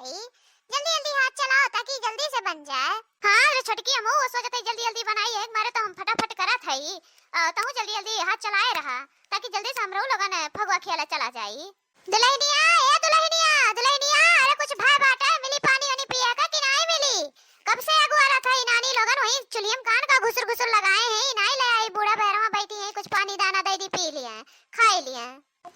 है, जल्दी जल्दी हाथ चलाओ ताकि जल्दी से बन जाए। हाँ रे छोटकी, हम वो सोचते जल्दी जल्दी बनाई है, मारे तो हम फटाफट करत हई। तहु जल्दी जल्दी हाथ चलाए रहा ताकि जल्दी से हमरो लोगन फगुआ खेला चला जाई। दुल्हनिया, ए दुल्हनिया, दुल्हनिया, अरे कुछ भाई बाटे मिली पानी वानी पिए का कि नहीं मिली? कब से अगुआरा था नानी लोगन वही चुलियम कान का घुसुर घुसुर लगाए हैं, नहीं ले आई। बूढ़ा बहरवा बैठी है, कुछ पानी दाना दे दी, पी लिया खाई लिया।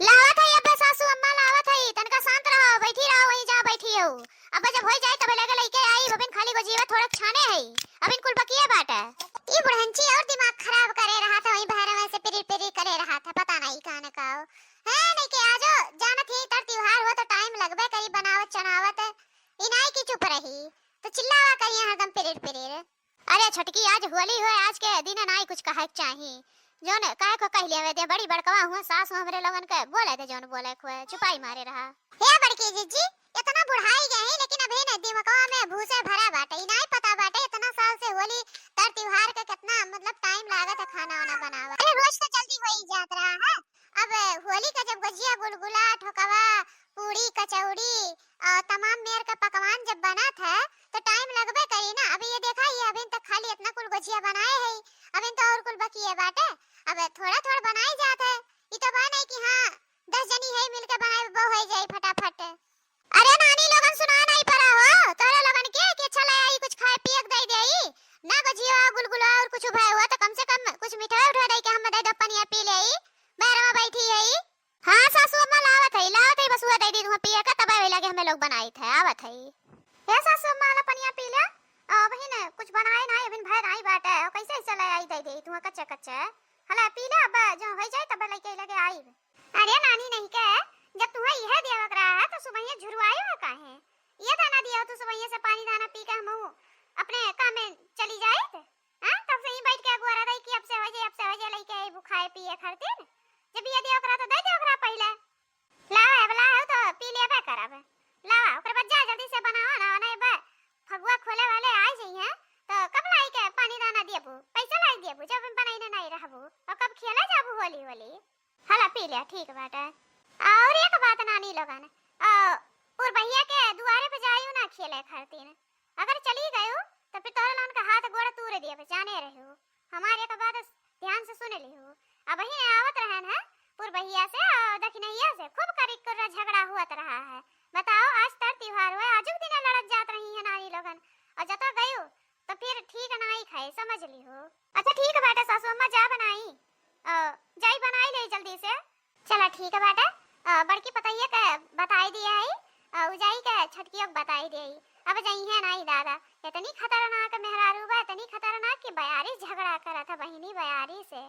लावत है अब सासू अम्मा लावत है, तनका शांत रहो, बैठी रहो वहीं जहां बैठी हो। अब जब हो जाए तब लगे लइके आई, अबिन खाली को जीवा थोड़ा छाने है, अबिन कुल बकिए बाटे। ये बुढ़ंची और दिमाग खराब करे रहा था, वहीं बहरवा से पिरी पिरी करे रहा था, पता नहीं कान का है। नहीं के आजो जानत ही तर त्योहार हो तो टाइम लगबे करी बनावत चनावत, इनाई की चुप रही तो चिल्लावा करिए हरदम पिरिर पिरिर। अरे छोटकी, आज होली हो, आज के दिन नाई कुछ कहे चाहिए, जोन काहे को कह लिया दे, बड़ी बड़कवा हुआ सास हमरे लोगन के बोले दे, जोन बोले को चुपाई मारे रहा। हे बड़की जीजी, इतना बुढ़ाई गए हैं लेकिन अभी न दिमकवा में भूसे भरा बाटे, नहीं पता बाटे इतना साल से होली तर त्योहार का कितना मतलब टाइम लागत है खाना वाना बनावा। अरे रोज तो जल्दी हो ही जात रहा है, अब होली का जब गुजिया गुलगुला ठोकवा पूरी कचौड़ी और तमाम मेर का पकवान जब बना था तो टाइम लगबे करी ना। अभी ये देखा ये अभी तक खाली इतना कुल गुजिया बनाए है, अभी तो और कुल बाकी है बाटे, अब थोड़ा थोड़ा बनाई जात है। ये तो बात नहीं कि हाँ 10 जनी है मिलकर बनाए वो हो जाए फटाफट। अरे नानी लोगन सुना नहीं पड़ा हो तोरे लोगन के कि अच्छा ले आई कुछ खाए पिए दे देई ना, गुजिया गुलगुला और कुछ भाई हुआ तो कम से कम कुछ मिठाई उठा दे के हम दे दो पनिया पी ले। बहरवा बैठी है, हाँ सासू अम्मा लावत है बस हुआ दे दी तुम पिए का, तब लगे हमें लोग बनाई थे आवत है। ये सासू अम्मा ला पनिया पी ले, बहिन कुछ बनाए ना अभी भाई नहीं बाटे, कैसे चले आई दे दे तुम कच्चे कच्चे हला पी ले, अब जो हो जाए तब लेके लगे आई। अरे नानी नहीं के, जब तुम्हें यह देवक रहा है तो सुबह झुरवाई हो काहे, ये दाना दिया तो सुबह से पानी दाना पी के हम अपने काम में चली जाए थे। हां तब से ही बैठ के अगुआरा रही कि अब से हो जाए लेके आई बुखाए पिए खरते न, जब ये देवक रहा तो दे देवक रहा पहले ला है तो पी लेबे करब, ला ओकर बाद जा जल्दी से बनाओ ना, नहीं बे फगुआ खोले वाले आ जाई हैं तो कब लाई के पानी दाना देबू, पैसा लाई देबू, जब बनाईने नहीं रहबू और कब खेला जाबू होली होली। हला पी ले ठीक बाटे। और एक बात नानी लोगन, और भैया के दुआरे पे जाइयो ना खेले खरतीन, अगर चली गयो तो फिर तोरे लोगन का हाथ गोड़ तूर दिए जाने रहो, हमारे एक बात ध्यान से सुन लियो। अब ही आवत रहन है पुर भैया से और दखिनैया से खूब करीक कर झगड़ा हुआ रहा है। बताओ आज तर त्योहार हुआ, आजुक दिन लड़त जात रही है नानी लोगन, और जतो गयो तो फिर ठीक नहीं खाए समझ लियो। अच्छा ठीक बाटे सासू अम्मा जा बनाई, जाई बनाई ले जल्दी से। चला ठीक है बाटे, बड़की पतैया के बताई दिया है, उजाई के छटकी को बताई देई, अब जाई है नहीं दादा, इतनी खतरनाक मेहरारू बा, इतनी खतरनाक कि बयारी झगड़ा करा था बहिनी बयारी से।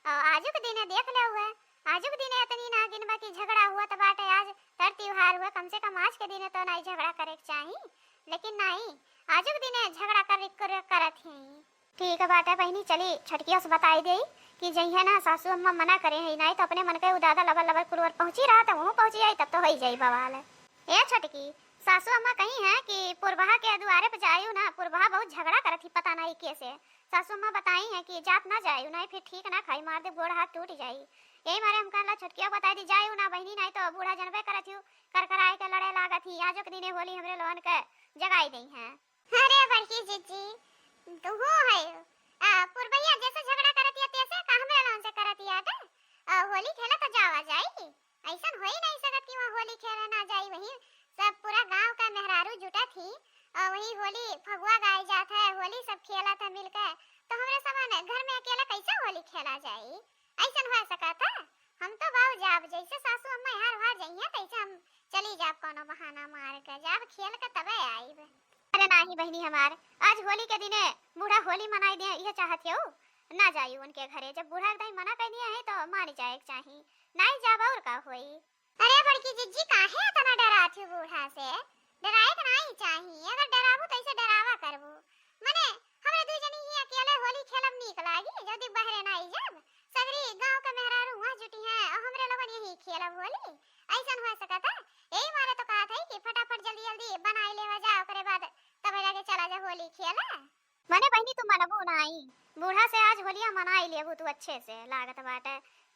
आजुक दिन देख ले हुए, आजुक दिन इतनी नागिन बा की झगड़ा हुआ तो बाटे, आज तर त्योहार हुआ, कम से कम आज के दिन तो नहीं झगड़ा करे के चाहिए, लेकिन नहीं आजुक दिन झगड़ा करत ही। ठीक है बाटे बहिनी, चली छटकियों से बताई देई कि जइहे ना सासू अम्मा मना करे है, नहीं तो अपने मन के दादा लबर लबर कुलवर पहुंची रहा तो वहां पहुंची आई तब तो हो जाई बवाल। ए छटकी, सासू अम्मा कही है कि पुरबहा के द्वारे पे जायू ना, पुरबहा बहुत झगड़ा करत ही पता नहीं कैसे, सासू अम्मा बताई है कि जात ना जायू नहीं फिर ठीक ना खाई मार दे गोड़ हाथ टूट जाई, यही मारे हम कहला छटकिया बताई दी जायू ना बहिनी, नहीं तो बूढ़ा जनबे करत हूं कर कराए के लड़े लागत ही, आजो के दिने होली हमरे लोगन के जगाई दी है। अरे बड़की जीजी तू हो है पुरबैया जैसे झगड़ा करती है तैसे का हमरे लोगन से करती है, होली खेला तो जावा जाई, ऐसा हो ही नहीं सकत कि वहां होली खेला ना जाई, वही सब पूरा गांव का मेहरारू जुटा थी और वही होली फगुआ गाई जात है, होली सब खेला था मिलकर, तो हमरे समान घर में अकेला कैसे होली खेला जाई, ऐसा हो सकता है। हम तो बाऊ जाब जैसे सासू अम्मा हार हार जाइए तैसे हम चली जाब कोनो बहाना मार के, जाब खेल के तबे आईब। अरे नहीं बहनी हमार, आज होली के दिने बूढ़ा होली मनाई दे ये चाहत हो ना जायू उनके घरे, जब बूढ़ा एकदम मना कर दिया है तो मान जाए चाहिए, नहीं जाब और का होई। अरे बड़की जीजी काहे इतना डरात हो बूढ़ा से, डराए के नहीं चाहिए, अगर डराबू तो ऐसे डरावा करबू, माने हमरे दू जनी ही अकेले होली खेलब नीक लागी, जदी बहरे नहीं जाब सगरी गांव के मेहरारू वहां जुटी हैं और हमरे लोगन यही खेलब होली, ऐसन हो सकता है। यही मारे तो कहा था कि फटाफट जल्दी जल्दी बनाई लेवा जा, ओकरे बाद तब लगे चला जा होली खेला। माने बहनी तुम मनबू नहीं, बूढ़ा से आज होलिया मनाई लेबू तू अच्छे से लागत बाटे,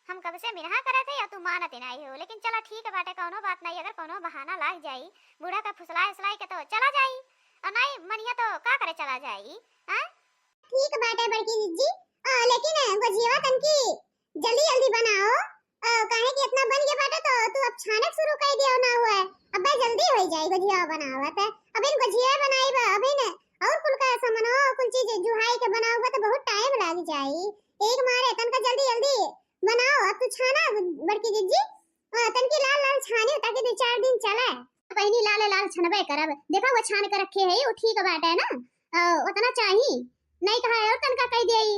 हम कब से मिनहा करे थे या तू मानत नहीं हो, लेकिन चला ठीक है बाटे, कोनो बात नहीं, अगर कोनो बहाना लाग जाई बूढ़ा का फुसलाए फुसलाई के तो चला जाई, और नहीं मनिया तो का करे चला जाई। हां ठीक बाटे बड़की जीजी, लेकिन गुजिया तनकी जल्दी जल्दी बनाओ, काहे कि इतना बन गया बाटे तो तू अब छाने शुरू कर दियो ना हुआ, अबे जल्दी हो जाई गुजिया बनावत है, अब इन गुजिया बनाई बा अबे न और कुल का सामान कुल चीज जुहाई के बनाओगे तो बहुत टाइम लग जाई, एक मारे तनका जल्दी जल्दी बनाओ। अब तू छाना बड़की जीजी, तनकी लाल लाल छानी ताकि 2-4 दिन चले। पहिनी लाल लाल छनबे करब, देखा वो छान के रखे है वो ठीक बात है ना, उतना चाहिए नहीं कहा और तनका कह देई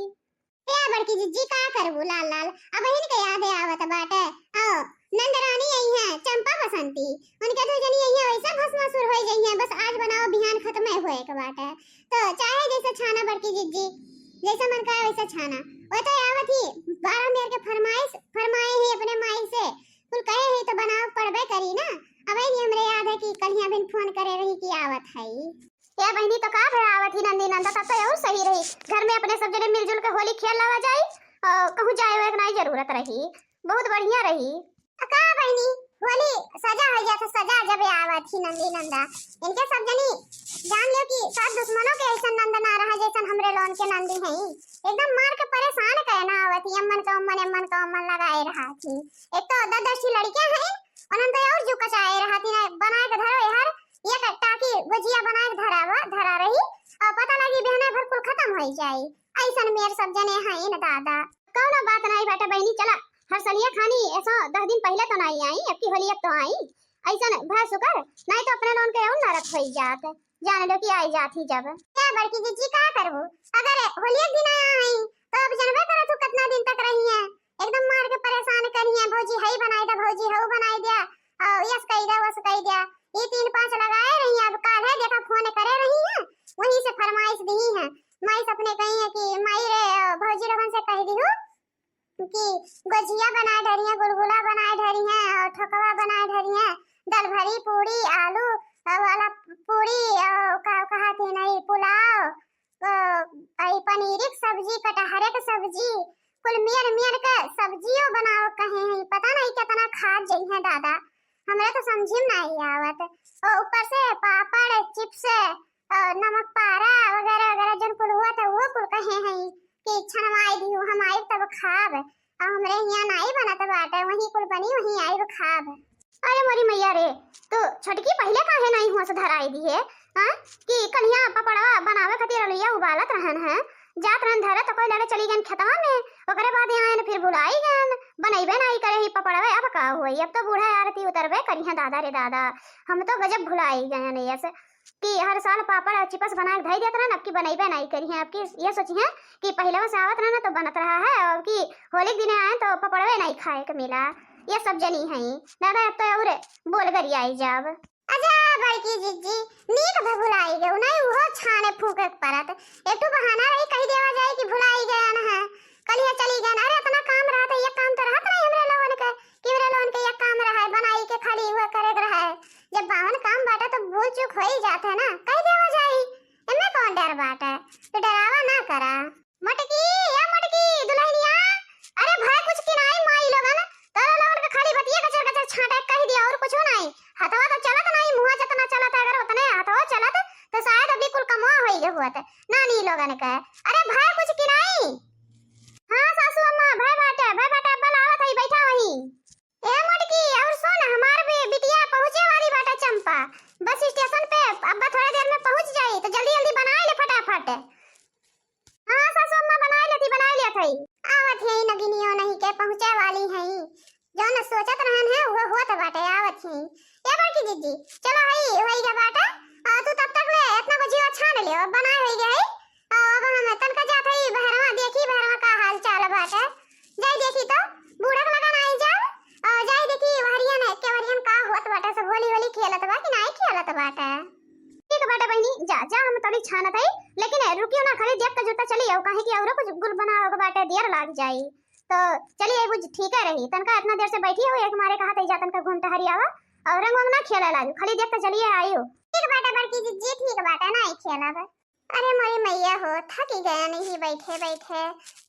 ए बड़की जीजी का करबू लाल लाल। अब बहन के याद है आवत बाटे, आओ नंदरानी आई है चंपा बसंती, उनके तो जनी आई है वैसा भस्मासुर हो गई है, बस आज बनाओ बिहान खत्म होए के बाटे, तो चाहे जैसे छाना बड़की जीजी जैसा मन का वैसा छाना। वो तो आवत ही 12 मेर के फरमाए ही अपने माई से कुल कहे है तो बनाओ पड़बे करी ना। अब ही हमरे याद है कि कलिया बिन फोन करे रही कि आवत है ये बहनी, तो का आवत ही नंदी नंदा तब तो और सही रही, घर में अपने सब जने मिलजुल के होली खेल लावा जाई, कहूं जाए एक नहीं जरूरत रही, बहुत बढ़िया रही। का बहनी होली सजा हो गया तो सजा जब आवत ही नंदी नंदा, इनके सब जनी जान लो कि सब दुश्मनों के ऐसा नंद ना रहा जैसा हमरे लोन के नंदी हैं, एकदम मार के परेशान कहना आवत ही, अम्मन का अम्मन लगाए रहा थी, एक तो 10-10 लड़कियां हैं अनंत और जो कचाए रहा थी ना बनाए के धरो यार ये ताकि गुजिया बनाए धरा रही और पता लगी बहना भर कुल खत्म हो जाई, ऐसन मेर सब जने हैं न दादा। कौनो बात नहीं बेटा बहनी, चला हर सलिया खानी ऐसा 10 दिन पहले तो नहीं आई, अब की होली अब तो आई, ऐसा भय सुकर नहीं तो अपने लोन के और नरक हो जात, जाने लो कि आई जाती जब। क्या बड़की जीजी का करबू, अगर होली एक दिन आई तो अब जनबे करे तू कितना दिन तक रही है, एकदम मार के परेशान करी है, भौजी हई बनाई दा भौजी हऊ बनाई दिया, यस कही दा वस कही दिया, ये 3-5 लगाए रही है, अब काल है देखा फोन करे रही है, वहीं से फरमाइश दी है, माई सपने कही है कि माई रे भौजी लोगन से कह दी हूं कि गुजिया बनाए धरी है, गुलगुला बनाए धरी है और ठोकवा बनाए धरी है, दाल भरी पूरी आलू वाला पूरी कहा थी नहीं पुलाव, आई पनीर की सब्जी कटहरे की सब्जी कुल मियर का सब्जियों बनाओ कहे हैं, पता नहीं कितना खा जाई है दादा, हमरा तो समझ में नहीं आवत, और ऊपर से पापड़ चिप्स नमक पारा वगैरह वगैरह जन कुल हुआ था वो कुल कहे हैं कि छनवाई दी हम आई तब खाब, और हमरे यहाँ नहीं बनत बाटे वही कुल बनी वही आई खाब। अरे मोरी मैया रे, तो छटकी पहले काहे नहीं हुआ से धराई दी है, हां कि कलिया पपड़ा बनावे खातिर लिया उबालत रहन है, जात रहन धरे तो कोई लड़े चली गन खेतवा में, ओकरे बाद यहाँ ने फिर बुलाई गन बनैबे नहीं करे ही पपड़वे, अब का हुई, अब तो बूढ़ा आरती उतरबे करी है दादा रे दादा, हम तो गजब भुलाई गए ने ऐसे कि हर साल पापड़ और चिप्स बना के धई देत रहन, अब की बनैबे नहीं करी है, अब की ये सोची है कि पहले से आवत रहना तो बनत रहा है, और की होली के दिन आए तो पपड़वे नहीं खाए के मिला, ये सब जनी है दादा, अब तो और बोल करी आई जाब। अच्छा बड़की जीजी नीक भुलाई गए नहीं वो छाने फूके परत, एकटू बहाना रही कही देवा जाए कि भुलाई गया न है, कलिया चली गए, अरे इतना काम रहा था, ये काम तो रहत नहीं हमरे लोगन के कि हमरे लोगन के ये काम रहा है बनाई के खाली हुआ करे रहा है, जब बावन काम बाटा तो भूल चूक हो ही जाता है ना, कही देवा जाए इनमें कौन डर बाटा, तो डरावा ना करा। मटकी या मटकी दुल्हनिया, अरे भाई कुछ किनाई माई लोगन तोरा लोगन के खाली बतिया कचर कचर छाटे कह दिया और कुछ नहीं, हथवा तो चलत नहीं, मुंह जितना चलत अगर उतने हथवा चलत तो शायद अभी कुल कमवा होई गए हुआ ना नी लोगन के। अरे भाई कुछ की नहीं, हां सासू अम्मा भाई बाटा बल आवत है बैठा वहीं। ए मटकी और सुन हमार भी बिटिया पहुंचे वाली बाटा चंपा, बस स्टेशन पे अब थोड़ी देर में पहुंच जाई तो जल्दी जल्दी बना ले फटाफट। हां सासू अम्मा बना लिया थई, आवत है नगिनियो नहीं के पहुंचे वाली है, जो न सोचत रहन है वो होत बाटे आवत है। ए बड़की दीदी चलो हई होई गे बाटा, तू तब तक ले इतना गुजिया छान लियो बनाए होई गई, अब हम तनका जात हई बहरवा देखी बहरवा का हाल चाल बाटे, जाई देखी तो बूढ़ा लगा नहीं जाओ, जाई देखी वहरियन के वहरियन का होत बाटे, सब होली होली खेलत बा कि नहीं खेलत बाटे। ठीक बाटे बहनी जा जा हम तोड़ी छानत हई, लेकिन रुकियो ना खाली देख के जुता चली आओ काहे कि औरो कुछ गुल बनाओ के बाटे देर लाग जाई, तो चलिए बुझ ठीक है रही, तनका इतना देर से बैठी हो एक मारे कहा तई जा तनका घूमता हरियावा और रंग वंग ना खेला लागू, खाली देख के चलिए आइयो। ठीक बाटे बड़की जी ठीक बाटे नहीं खेला बे। अरे मोरी मैया हो, थकी गया नहीं बैठे बैठे।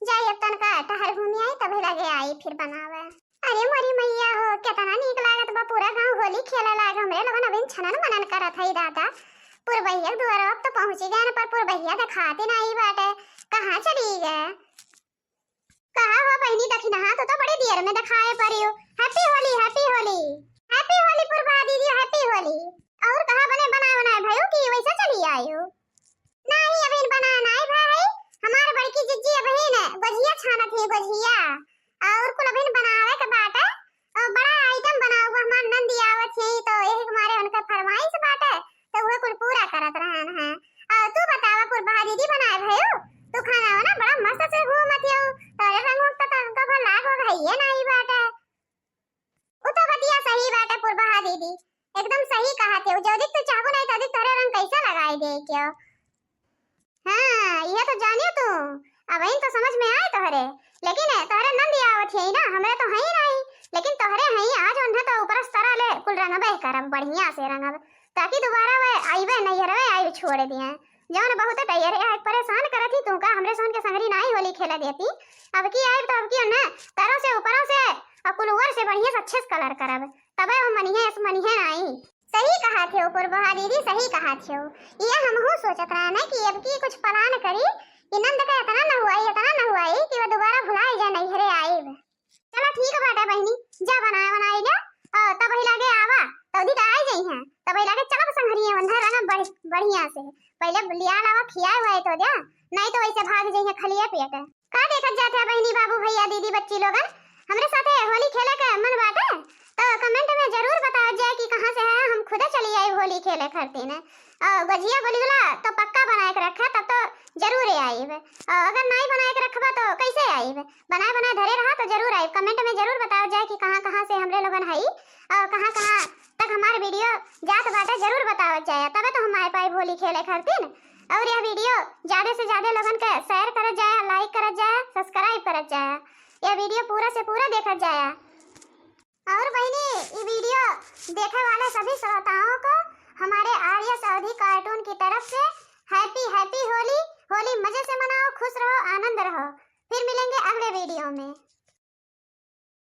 जाई अब तनका टहर घूमी आई तभी लगे आई फिर बनावे। अरे मोरी मैया हो, कितना नीक लागत बा, पूरा गांव होली खेले लाग हमरे लोगन अभी छनन मनन करत हई दादा। पुरबैया द्वार अब तो पहुंची गए पर पुरबैया दिखाते नहीं बाटे, कहां चली गए? कहां हो बहनी दखी नहा तो बड़ी देर में दिखाए परियो। Happy Holi happy Holi happy Holi Purba दीदी हैप्पी होली। और कहां बने बनाए भयो कि वैसे चली आयो? नहीं अभी बनाना है भाई, हमार बड़की जिज्जी बहन गुजिया छानत है गुजिया, और कुल अभी बनावे के बाटे और बड़ा आइटम बनाओ हमार नंदी आवत है तो यही हमारे उनका फरमाइश बाटे तो वो कुल पूरा करत रहन है। और तू बतावा पुरबा दीदी बनाए भयो? तू खाना ना बड़ा मस्त से घूमत हो, तारे रंग वक्त तक का लाग हो गई है नहीं बाटे। वो तो बतिया सही बाटे पुरबा दीदी, एकदम सही कहा थे। जो दिख तू चाहू नहीं तो दिख तारे रंग कैसा लगाई दे क्यों? हाँ ये तो जानिए तू, अब इन तो समझ में आए तोहरे, लेकिन तोहरे नंदी आवत है ना, हमरे तो है ही नहीं, लेकिन तोहरे है आज उन्हें तो ऊपर तरह ले कुल रंगबे करब बढ़िया से रंगब ताकि दोबारा वे आईबे नहीं हरवे आई छोड़ दिए। जौन बहुत तैयार है परेशान करत ही तू का हमरे सोन के संगरी नहीं होली खेला देती। अब की आई तो अब की ना तारों से ऊपरों से और कुल ऊपर से बढ़िया से अच्छे से कलर करब तबे वो मनिहे नहीं। सही कहा थे ऊपर बहा दीदी, सही कहा थे। ये हम हो सोचत रहा ना कि अब की कुछ प्लान करी कि नंद का इतना ना हुआ कि वो दोबारा भुलाई जा नहीं हरे आई। चलो ठीक बाटे बहनी, जा बनाई जा तब ही लागे आवा तो दिख आई गई हैं तब ही लागे चलो संगरिए बंधा रंग बढ़िया से पहले लिया लावा खियाए हुए तो जा, नहीं तो ऐसे भाग जाइए खलिए पेट। का देखत जाते बहनी बाबू भैया दीदी बच्ची लोगन हमरे साथे होली खेले के मन बाटे तो कमेंट में जरूर बताओ जाए कि कहां से है, हम खुद चली आई होली खेले करती ने। गजिया गोलीगला तो पक्का बनाए के रखा तब तो जरूर आईब, अगर नहीं बनाए के रखबा तो कैसे आईब? बनाए धरे रहा तो जरूर आईब। कमेंट में जरूर बताओ जाए कि कहां से हमरे लोगन हई और कहां तक हमार वीडियो जात बाटे जरूर बताओ जाए तबे तो हम आए पाई होली खेले खातिर। और यह वीडियो ज्यादा से ज्यादा लोगन के शेयर कर जाए, लाइक कर जाए, सब्सक्राइब कर जाए, यह वीडियो पूरा से पूरा देखा जाए। और बहनी ये वीडियो देखने वाले सभी श्रोताओं को हमारे आर्य साउदी कार्टून की तरफ से हैप्पी हैप्पी होली। होली मजे से मनाओ, खुश रहो, आनंद रहो। फिर मिलेंगे अगले वीडियो में।